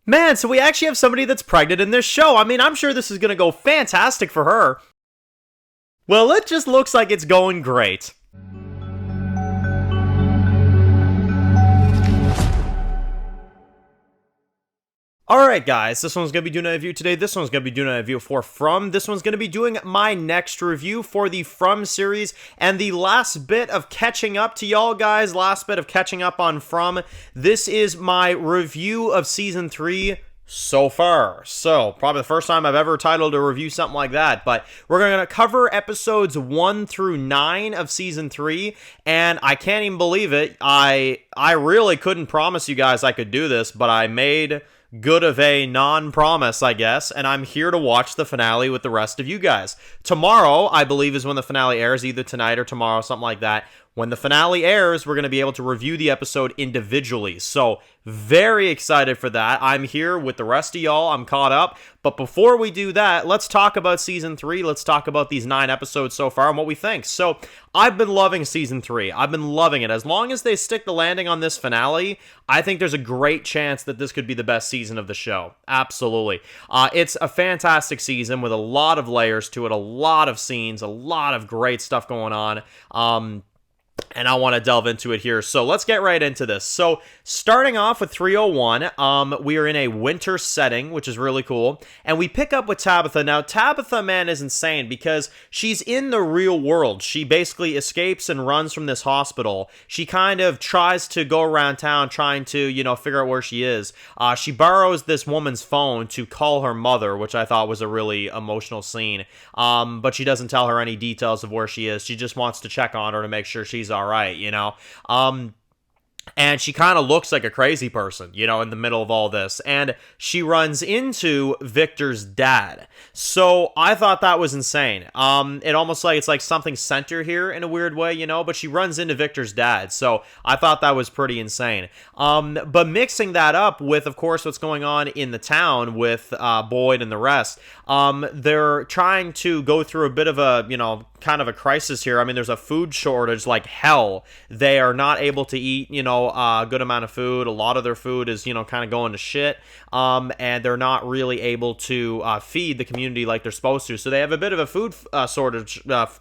Man, so we actually have somebody that's pregnant in this show. I mean, I'm sure this is going to go fantastic for her. Well, it just looks like it's going great. Alright guys, this one's going to be doing a review today, this one's going to be doing a review for From, this one's going to be doing my next review for the From series, and the last bit of catching up to y'all guys, last bit of catching up on From. This is my review of Season 3 so far. So, probably the first time I've ever titled a review something like that, but we're going to cover episodes 1 through 9 of Season 3, and I can't even believe it. I really couldn't promise you guys I could do this, but I made good of a non-promise, I guess, and I'm here to watch the finale with the rest of you guys. Tomorrow, I believe, is when the finale airs, either tonight or tomorrow, something like that. When the finale airs, we're going to be able to review the episode individually, so very excited for that. I'm here with the rest of y'all. I'm caught up, but before we do that, let's talk about Season 3. Let's talk about these 9 episodes so far and what we think. So, I've been loving Season 3. I've been loving it. As long as they stick the landing on this finale, I think there's a great chance that this could be the best season of the show. Absolutely. It's a fantastic season with a lot of layers to it, a lot of scenes, a lot of great stuff going on. And I want to delve into it here. So let's get right into this. So starting off with 301, we are in a winter setting, which is really cool. And we pick up with Tabitha. Now, Tabitha, man, is insane because she's in the real world. She basically escapes and runs from this hospital. She kind of tries to go around town trying to, figure out where she is. She borrows this woman's phone to call her mother, which I thought was a really emotional scene. But she doesn't tell her any details of where she is. She just wants to check on her to make sure she's all right, and she kind of looks like a crazy person, in the middle of all this. And she runs into Victor's dad. So I thought that was insane. It almost like it's like something center here in a weird way, but she runs into Victor's dad. So I thought that was pretty insane. But mixing that up with, of course, what's going on in the town with Boyd and the rest, they're trying to go through a bit of a, kind of a crisis here. I mean, there's a food shortage like hell. They are not able to eat, a good amount of food. A lot of their food is, kind of going to shit. And they're not really able to feed the community like they're supposed to. So they have a bit of a food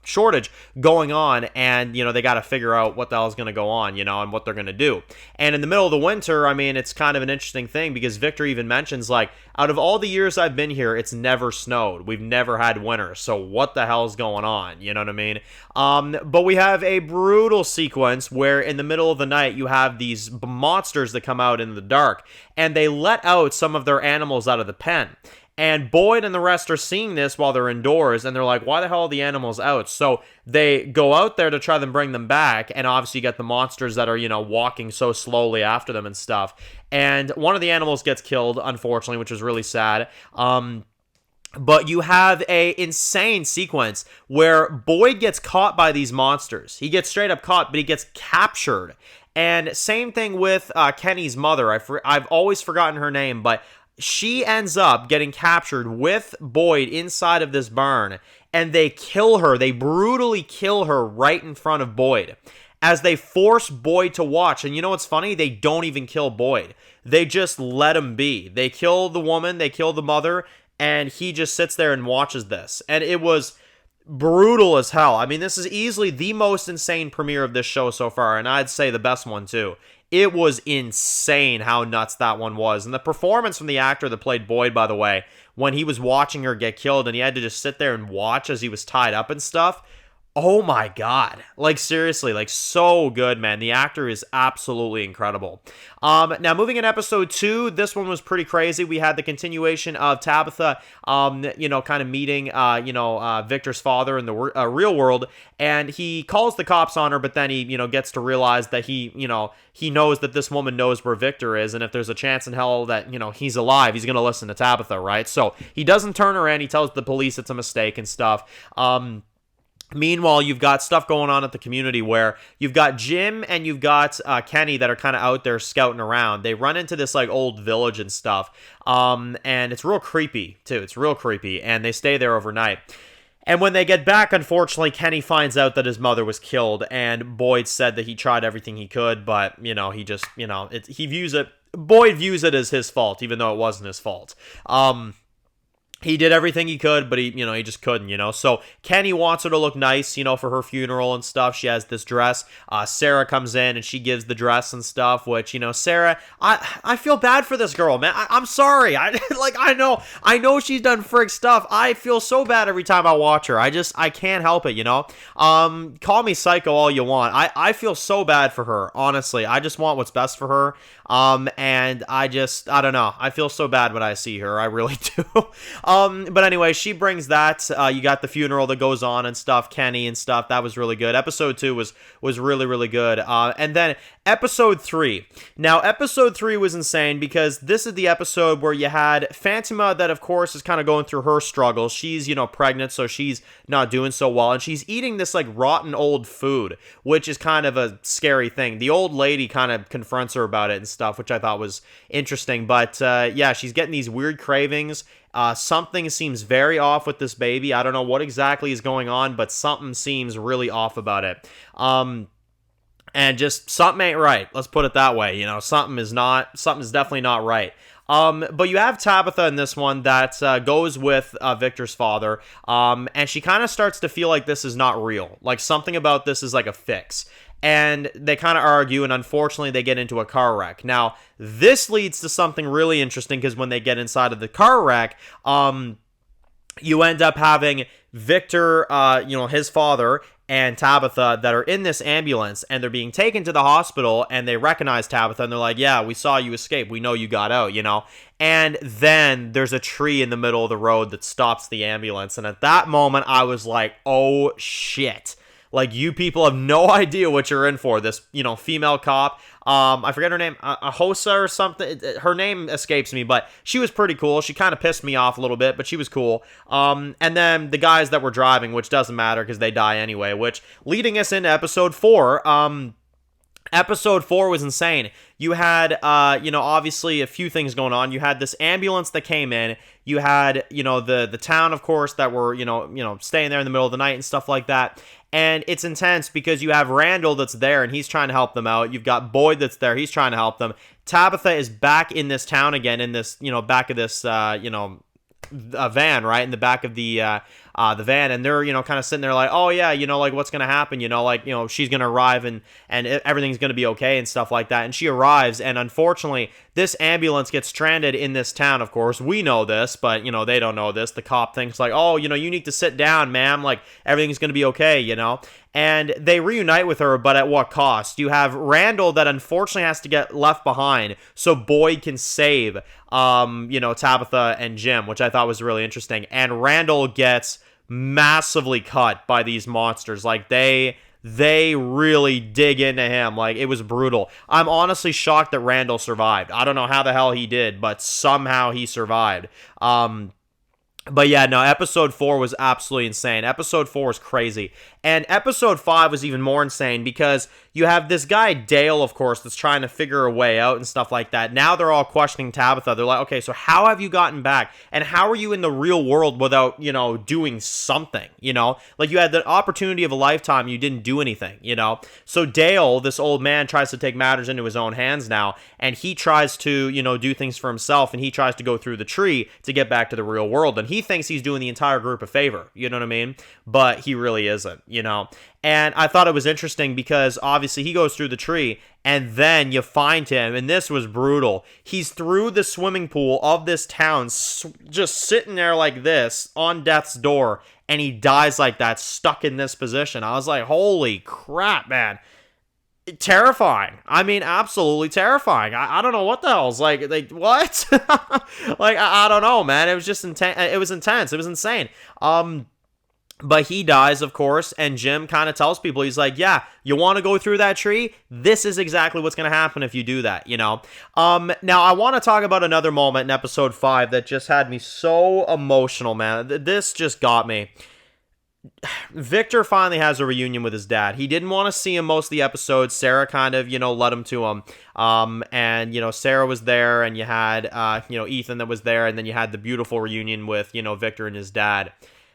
shortage going on, and, they got to figure out what the hell is going to go on, and what they're going to do. And in the middle of the winter, I mean, it's kind of an interesting thing because Victor even mentions, like, out of all the years I've been here, it's never snowed. We've never had winter. So what the hell is going on? You know what I mean? But we have a brutal sequence where in the middle of the night, you have these monsters that come out in the dark, and they let out some of their animals out of the pen. And Boyd and the rest are seeing this while they're indoors, and they're like, why the hell are the animals out? So they go out there to try to bring them back, and obviously you get the monsters that are, walking so slowly after them and stuff. And one of the animals gets killed, unfortunately, which is really sad. But you have a insane sequence where Boyd gets caught by these monsters. He gets straight up caught, but he gets captured. And same thing with Kenny's mother. I've always forgotten her name, but she ends up getting captured with Boyd inside of this barn, and they kill her. They brutally kill her right in front of Boyd as they force Boyd to watch. And you know what's funny? They don't even kill Boyd. They just let him be. They kill the woman, they kill the mother, and he just sits there and watches this. And it was brutal as hell. I mean, this is easily the most insane premiere of this show so far, and I'd say the best one too. It was insane how nuts that one was. And the performance from the actor that played Boyd, by the way, when he was watching her get killed and he had to just sit there and watch as he was tied up and stuff, oh my god. Like, seriously, like, so good, man. The actor is absolutely incredible. Now, moving in episode 2, this one was pretty crazy. We had the continuation of Tabitha, kind of meeting, Victor's father in the real world, and he calls the cops on her, but then he, gets to realize that he knows that this woman knows where Victor is, and if there's a chance in hell that, he's alive, he's going to listen to Tabitha, right? So he doesn't turn her in. He tells the police it's a mistake and stuff. Meanwhile, you've got stuff going on at the community where you've got Jim and you've got Kenny that are kind of out there scouting around. They run into this like old village and stuff, and it's real creepy too. It's real creepy, and they stay there overnight. And when they get back, unfortunately, Kenny finds out that his mother was killed, and Boyd said that he tried everything he could, but, he just, he views it Boyd views it as his fault, even though it wasn't his fault. He did everything he could, but he just couldn't. So Kenny wants her to look nice, for her funeral and stuff. She has this dress. Sarah comes in and she gives the dress and stuff, which, Sarah, I feel bad for this girl, man. I'm sorry. I know she's done frig stuff. I feel so bad every time I watch her. I can't help it, Call me psycho all you want. I feel so bad for her, honestly. I just want what's best for her. And I don't know. I feel so bad when I see her. I really do. But anyway, she brings that. You got the funeral that goes on and stuff, Kenny and stuff. That was really good. Episode 2 was really, really good. And then episode 3. Now, episode 3 was insane because this is the episode where you had Fatima that, of course, is kind of going through her struggles. She's, pregnant, so she's not doing so well. And she's eating this, rotten old food, which is kind of a scary thing. The old lady kind of confronts her about it and stuff, which I thought was interesting. But, yeah, she's getting these weird cravings. Something seems very off with this baby. I don't know what exactly is going on, but something seems really off about it. And just something ain't right. Let's put it that way. Something's definitely not right. But you have Tabitha in this one that goes with Victor's father, and she kind of starts to feel like this is not real. Like something about this is like a fix. And they kind of argue, and unfortunately they get into a car wreck. Now, this leads to something really interesting, because when they get inside of the car wreck, you end up having Victor, his father, and Tabitha that are in this ambulance, and they're being taken to the hospital, and they recognize Tabitha, and they're like, yeah, we saw you escape. We know you got out, And then there's a tree in the middle of the road that stops the ambulance, and at that moment, I was like, oh, shit. Like, you people have no idea what you're in for. This, female cop. I forget her name. Ahosa or something. Her name escapes me, but she was pretty cool. She kind of pissed me off a little bit, but she was cool. And then the guys that were driving, which doesn't matter because they die anyway, which leading us into episode 4. Episode 4 was insane. You had, obviously a few things going on. You had this ambulance that came in. You had, the town, of course, that were, staying there in the middle of the night and stuff like that. And it's intense because you have Randall that's there and he's trying to help them out. You've got Boyd that's there. He's trying to help them. Tabitha is back in this town again in this, back of this, a van, right? In the back of the van, and they're, kind of sitting there like, oh yeah, what's going to happen? She's going to arrive and everything's going to be okay and stuff like that. And she arrives, and unfortunately, this ambulance gets stranded in this town, of course. We know this, but, they don't know this. The cop thinks like, oh, you need to sit down, ma'am. Like, everything's going to be okay, And they reunite with her, but at what cost? You have Randall that unfortunately has to get left behind so Boyd can save, Tabitha and Jim, which I thought was really interesting. And Randall gets massively cut by these monsters. Like, they really dig into him. Like, it was brutal. I'm honestly shocked that Randall survived. I don't know how the hell he did, but somehow he survived. But yeah, no, episode 4 was absolutely insane. Episode 4 is crazy. And episode 5 was even more insane because you have this guy, Dale, of course, that's trying to figure a way out and stuff like that. Now they're all questioning Tabitha. They're like, okay, so how have you gotten back? And how are you in the real world without, doing something, Like, you had the opportunity of a lifetime, you didn't do anything, So Dale, this old man, tries to take matters into his own hands now, and he tries to, do things for himself, and he tries to go through the tree to get back to the real world. And he thinks he's doing the entire group a favor, you know what I mean? But he really isn't, And I thought it was interesting because obviously he goes through the tree and then you find him, and this was brutal. He's through the swimming pool of this town, just sitting there like this on death's door, and he dies like that, stuck in this position. I was like, holy crap, man. Terrifying. I mean, absolutely terrifying. I don't know what the hell's like what? Like, I don't know, man. It was just intense. It was intense. It was insane. But he dies, of course, and Jim kind of tells people, he's like, yeah, you want to go through that tree? This is exactly what's going to happen if you do that, Now, I want to talk about another moment in episode 5 that just had me so emotional, man. This just got me. Victor finally has a reunion with his dad. He didn't want to see him most of the episodes. Sarah kind of, led him to him. And, Sarah was there, and you had, Ethan that was there, and then you had the beautiful reunion with, Victor and his dad.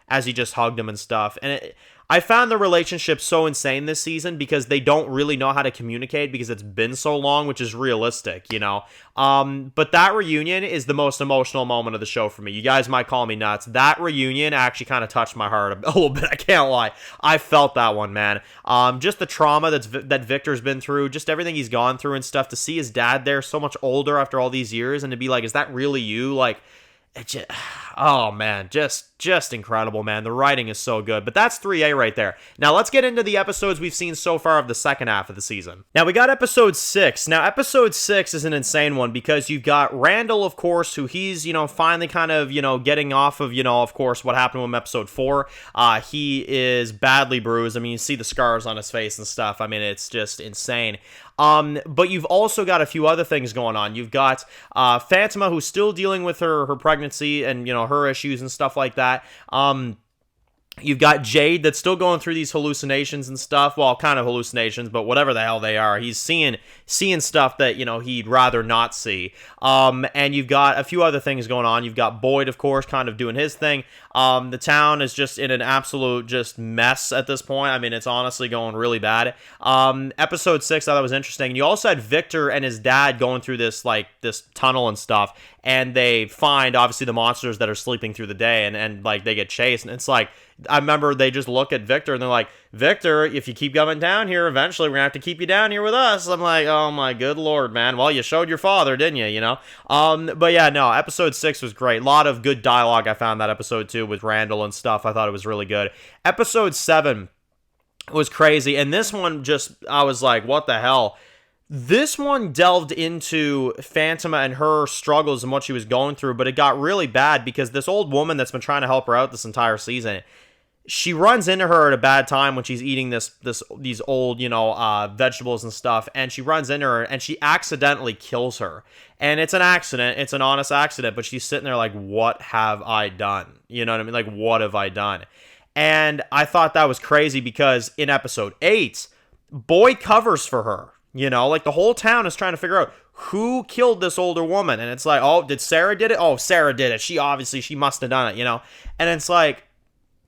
as he just hugged him and stuff. And I found the relationship so insane this season because they don't really know how to communicate because it's been so long, which is realistic, you know. But that reunion is the most emotional moment of the show for me. You guys might call me nuts. That reunion actually kind of touched my heart a little bit. I can't lie. I felt that one, man. Just the trauma that Victor's been through, just everything he's gone through and stuff. To see his dad there, so much older after all these years, and to be like, is that really you? Like, it just, oh man, just incredible, man. The writing is so good. But that's 3A right there. Now let's get into the episodes we've seen so far of the second half of the season. Now we got episode 6. Now episode 6 is an insane one because you've got Randall, of course, who he's, finally kind of, getting off of, of course, what happened with him episode 4. He is badly bruised. I mean, you see the scars on his face and stuff. I mean, it's just insane. But you've also got a few other things going on. You've got Phantom, who's still dealing with her pregnancy and, her issues and stuff like that. You've got Jade that's still going through these hallucinations and stuff. Well, kind of hallucinations, but whatever the hell they are. He's seeing stuff that, he'd rather not see. And you've got a few other things going on. You've got Boyd, of course, kind of doing his thing. The town is just in an absolute just mess at this point. I mean, it's honestly going really bad. Episode 6, I thought was interesting. And you also had Victor and his dad going through this tunnel and stuff. And they find, obviously, the monsters that are sleeping through the day. And they get chased. And it's like, I remember they just look at Victor and they're like, Victor, if you keep coming down here, eventually we're going to have to keep you down here with us. I'm like, oh my good Lord, man. Well, you showed your father, didn't you, But yeah, no, episode 6 was great. A lot of good dialogue I found that episode too with Randall and stuff. I thought it was really good. Episode 7 was crazy. And this one I was like, what the hell? This one delved into Phantoma and her struggles and what she was going through, but it got really bad because this old woman that's been trying to help her out this entire season, she runs into her at a bad time when she's eating these old, vegetables and stuff, and she runs into her and she accidentally kills her. And it's an accident. It's an honest accident, but she's sitting there like, what have I done? You know what I mean? Like, what have I done? And I thought that was crazy because in episode 8, Boyd covers for her. The whole town is trying to figure out who killed this older woman. And it's like, oh, did Sarah did it? Oh, Sarah did it. She must have done it, And it's like,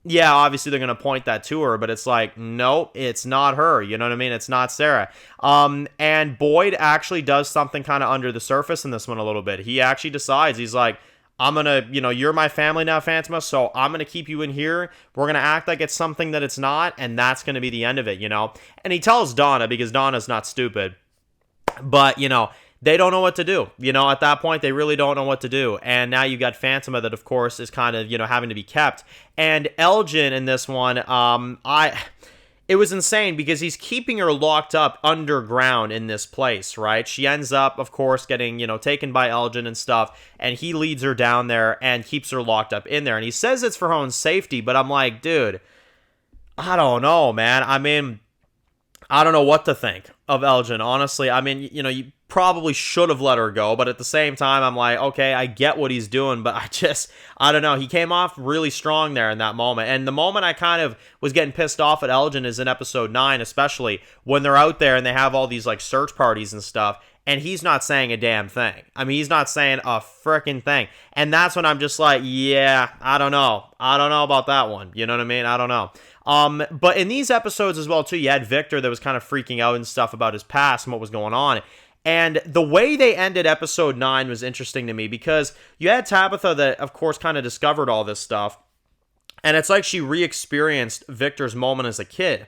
yeah, obviously they're going to point that to her, but it's like, no, it's not her. You know what I mean? It's not Sarah. And Boyd actually does something kind of under the surface in this one a little bit. He actually decides, he's like, I'm going to, you're my family now, Phantoma, so I'm going to keep you in here. We're going to act like it's something that it's not, and that's going to be the end of it, And he tells Donna, because Donna's not stupid, but, they don't know what to do. At that point, they really don't know what to do. And now you've got Phantoma that, of course, is kind of, having to be kept. And Elgin in this one, it was insane because he's keeping her locked up underground in this place, right? She ends up, of course, getting, taken by Elgin and stuff, and he leads her down there and keeps her locked up in there. And he says it's for her own safety, but I'm like, dude, I don't know, man. I mean, I don't know what to think of Elgin, honestly. I mean, you probably should have let her go, but at the same time, I'm like, okay, I get what he's doing, but I don't know. He came off really strong there in that moment, and the moment I kind of was getting pissed off at Elgin is in episode 9, especially when they're out there and they have all these search parties and stuff, and he's not saying a damn thing. I mean, he's not saying a freaking thing, and that's when I'm just like, yeah, I don't know about that one. You know what I mean? I don't know. But in these episodes as well, too, you had Victor that was kind of freaking out and stuff about his past and what was going on. And the way they ended episode 9 was interesting to me because you had Tabitha that, of course, kind of discovered all this stuff. And it's like she re-experienced Victor's moment as a kid.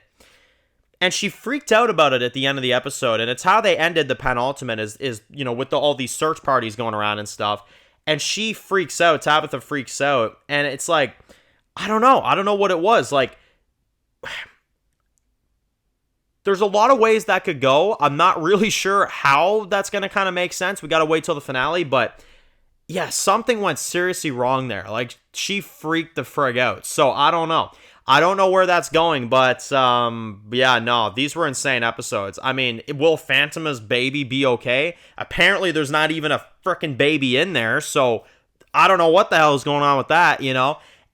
And she freaked out about it at the end of the episode. And it's how they ended the penultimate is with all these search parties going around and stuff. And she freaks out. Tabitha freaks out. And it's like, I don't know what it was. Like, there's a lot of ways that could go. I'm not really sure how that's going to kind of make sense. We got to wait till the finale, but yeah, something went seriously wrong there. Like, she freaked the frig out. So I don't know. I don't know where that's going, but yeah, no, these were insane episodes. I mean, will Phantoma's baby be okay? Apparently there's not even a freaking baby in there, so I don't know what the hell is going on with that,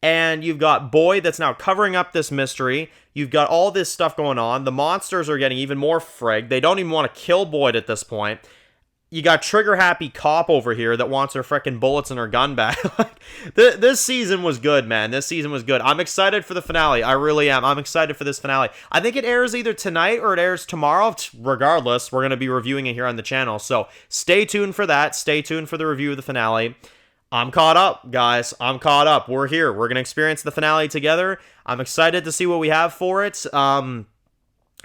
And you've got Boyd that's now covering up this mystery. You've got all this stuff going on. The monsters are getting even more frigged. They don't even want to kill Boyd at this point. you got trigger happy cop over here that wants her freaking bullets in her gun back. Like, this season was good, man. This season was good. I'm excited for the finale. I really am. I'm excited for this finale. I think it airs either tonight or it airs tomorrow. Regardless, we're going to be reviewing it here on the channel. So stay tuned for that. Stay tuned for the review of the finale. I'm caught up, guys. I'm caught up. We're here. We're going to experience the finale together. I'm excited to see what we have for it.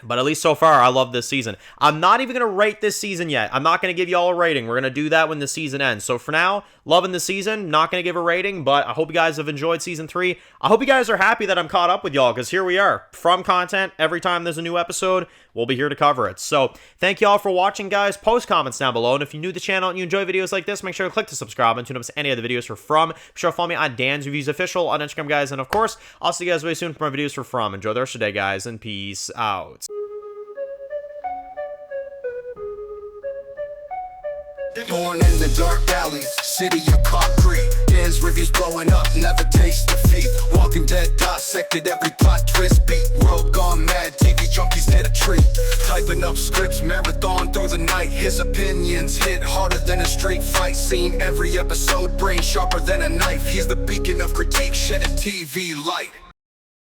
But at least so far, I love this season. I'm not even going to rate this season yet. I'm not going to give you all a rating. We're going to do that when the season ends. So for now, loving the season. Not going to give a rating, but I hope you guys have enjoyed Season 3. I hope you guys are happy that I'm caught up with y'all, because here we are. From content, every time there's a new episode, we'll be here to cover it. So thank you all for watching, guys. Post comments down below. And if you're new to the channel and you enjoy videos like this, make sure to click to subscribe and tune up to any other videos for From. Be sure to follow me on Dan's Reviews Official on Instagram, guys. And of course, I'll see you guys very soon for my videos for From. Enjoy the rest of your day, guys, and peace out. Born in the dark alleys, city of concrete. Dan's reviews blowing up, never taste defeat. Walking Dead dissected every plot twist beat. World gone mad, TV junkies hit a treat. Typing up scripts, marathon through the night. His opinions hit harder than a street fight scene. Every episode, brain sharper than a knife. He's the beacon of critique, shedding TV light.